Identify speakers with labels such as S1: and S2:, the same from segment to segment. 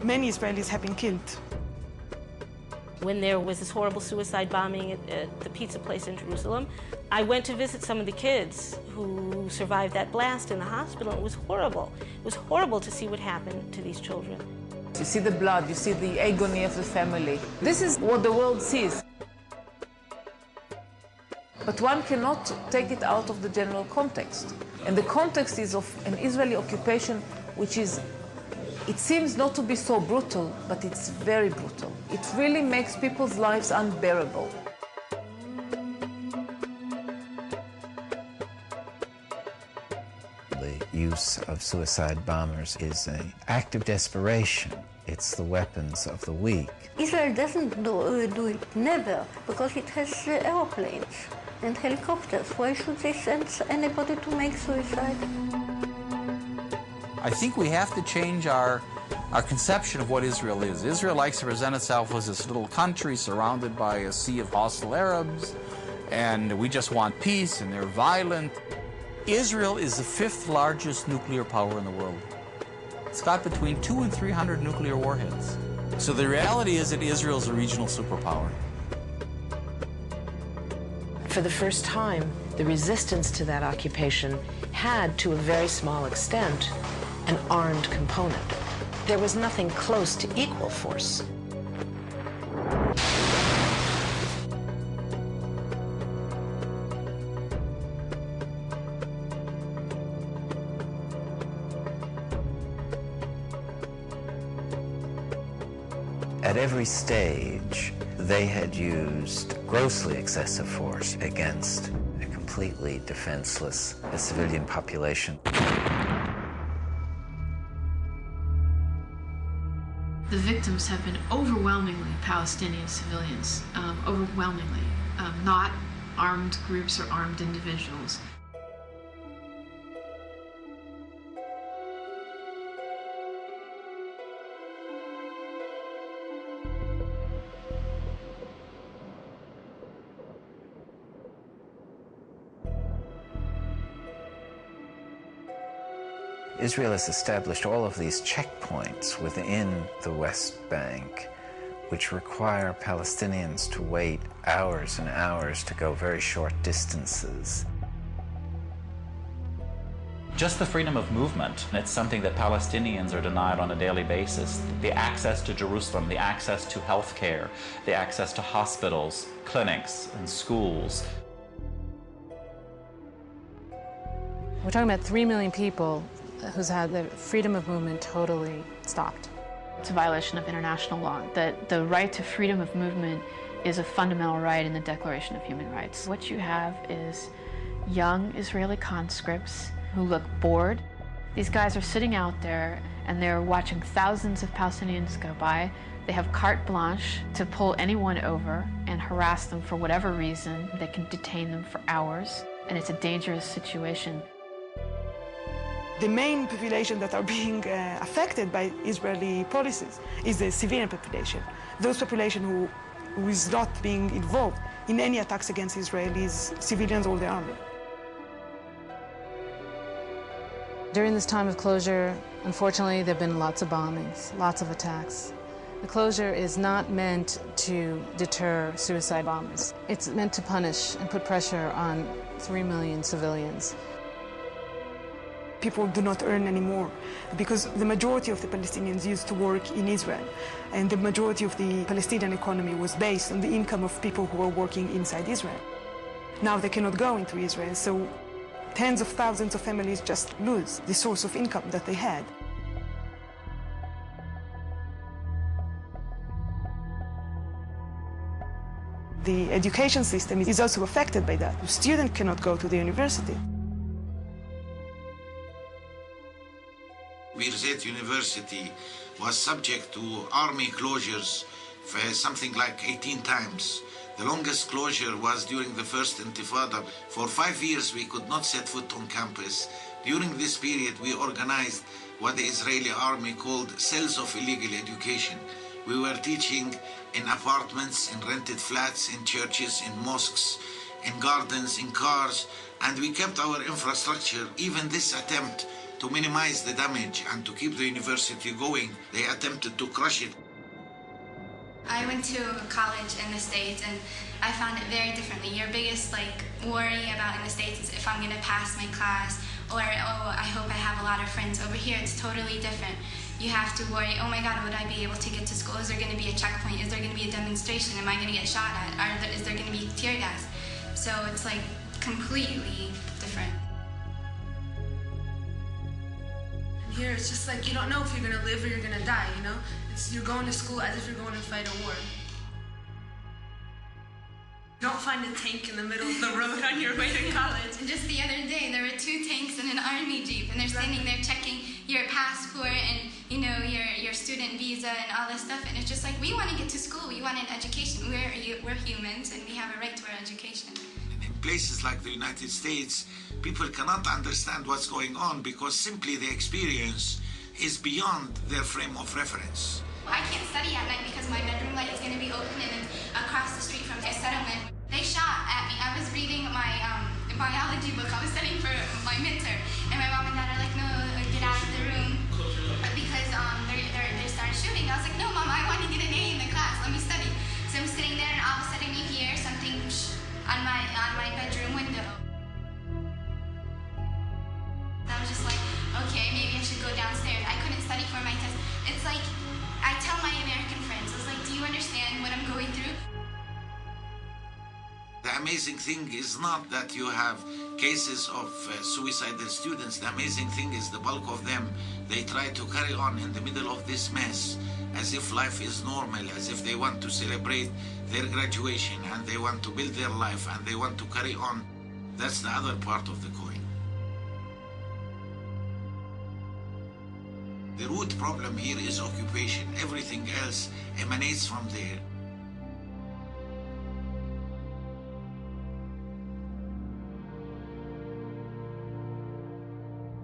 S1: Many Israelis have been killed.
S2: When there was this horrible suicide bombing at the pizza place in Jerusalem, I went to visit some of the kids who survived that blast in the hospital. It was horrible. It was horrible to see what happened to these children.
S3: You see the blood, you see the agony of the family. This is what the world sees. But one cannot take it out of the general context. And the context is of an Israeli occupation which is, it seems not to be so brutal, but it's very brutal. It really makes people's lives unbearable.
S4: The use of suicide bombers is an act of desperation. It's the weapons of the weak.
S5: Israel doesn't do it, never, because it has airplanes and helicopters. Why should they send anybody to make suicide?
S6: I think we have to change our conception of what Israel is. Israel likes to present itself as this little country surrounded by a sea of hostile Arabs, and we just want peace, and they're violent. Israel is the 5th largest nuclear power in the world. It's got between 200 and 300 nuclear warheads. So the reality is that Israel is a regional superpower.
S7: For the first time, the resistance to that occupation had, to a very small extent, an armed component. There was nothing close to equal force.
S4: At every stage, they had used grossly excessive force against a completely defenseless civilian population.
S8: The victims have been overwhelmingly Palestinian civilians, overwhelmingly, not armed groups or armed individuals.
S4: Israel has established all of these checkpoints within the West Bank, which require Palestinians to wait hours and hours to go very short distances.
S9: Just the freedom of movement, it's something that Palestinians are denied on a daily basis. The access to Jerusalem, the access to health care, the access to hospitals, clinics, and schools.
S10: We're talking about 3 million people who's had their freedom of movement totally stopped.
S8: It's a violation of international law, that the right to freedom of movement is a fundamental right in the Declaration of Human Rights. What you have is young Israeli conscripts who look bored. These guys are sitting out there and they're watching thousands of Palestinians go by. They have carte blanche to pull anyone over and harass them for whatever reason. They can detain them for hours, and it's a dangerous situation.
S1: The main population that are being affected by Israeli policies is the civilian population. Those population who is not being involved in any attacks against Israelis, civilians or the army.
S10: During this time of closure, unfortunately, there have been lots of bombings, lots of attacks. The closure is not meant to deter suicide bombers. It's meant to punish and put pressure on 3 million civilians.
S1: People do not earn anymore because the majority of the Palestinians used to work in Israel, and the majority of the Palestinian economy was based on the income of people who were working inside Israel. Now they cannot go into Israel, so tens of thousands of families just lose the source of income that they had. The education system is also affected by that. Students cannot go to the university.
S11: Birzeit University was subject to army closures for something like 18 times. The longest closure was during the first Intifada. For 5 years, we could not set foot on campus. During this period, we organized what the Israeli army called cells of illegal education. We were teaching in apartments, in rented flats, in churches, in mosques, in gardens, in cars, and we kept our infrastructure. Even this attempt To minimize the damage and to keep the university going, they attempted to crush it.
S12: I went to college in the States and I found it very differently. Your biggest worry about in the States is if I'm going to pass my class, or oh, I hope I have a lot of friends. Over here it's totally different. You have to worry, oh my God, would I be able to get to school? Is there going to be a checkpoint? Is there going to be a demonstration? Am I going to get shot at? Is there going to be tear gas? So it's completely different.
S13: Here it's just you don't know if you're gonna live or you're gonna die, you know? You're going to school as if you're going to fight a war. You don't find a tank in the middle of the road on your way to college.
S12: And just the other day, there were 2 tanks and an army jeep, and they're standing there checking your passport and, your student visa and all this stuff, and it's just we want to get to school, we want an education. We're humans, and we have a right to our education.
S11: In places like the United States, people cannot understand what's going on because simply the experience is beyond their frame of reference.
S12: I can't study at night because my bedroom light is going to be open and it's across the street from a settlement. They shot at me. I was reading my biology book. I was studying for my midterm, and my mom and dad are like, no, get out of the room because they started shooting. I was like, no, Mom, I want to get an A in the class. Let me study. So I'm sitting there, and all of a sudden you hear something on my bedroom window. I was just like, okay, maybe I should go downstairs. I couldn't study for my test. It's I tell my American friends, I was like, do you understand what I'm going through?
S11: The amazing thing is not that you have cases of suicidal students. The amazing thing is the bulk of them, they try to carry on in the middle of this mess as if life is normal, as if they want to celebrate their graduation and they want to build their life and they want to carry on. That's the other part of the coin. The root problem here is occupation. Everything else emanates from there.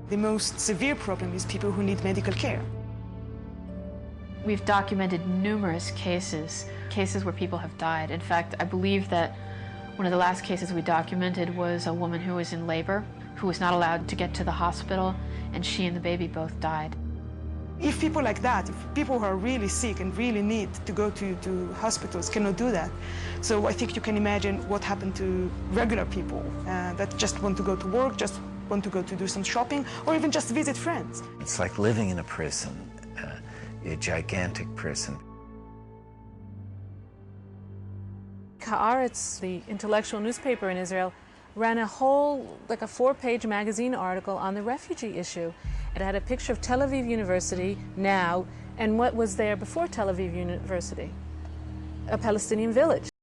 S1: The most severe problem is people who need medical care.
S8: We've documented numerous cases where people have died. In fact, I believe that one of the last cases we documented was a woman who was in labor, who was not allowed to get to the hospital, and she and the baby both died.
S1: If people like that, if people who are really sick and really need to go to hospitals cannot do that, so I think you can imagine what happened to regular people that just want to go to work, just want to go to do some shopping, or even just visit friends.
S4: It's like living in a prison, a gigantic prison.
S10: Haaretz, the intellectual newspaper in Israel, ran a whole, a 4-page magazine article on the refugee issue. It had a picture of Tel Aviv University now and what was there before Tel Aviv University, a Palestinian village.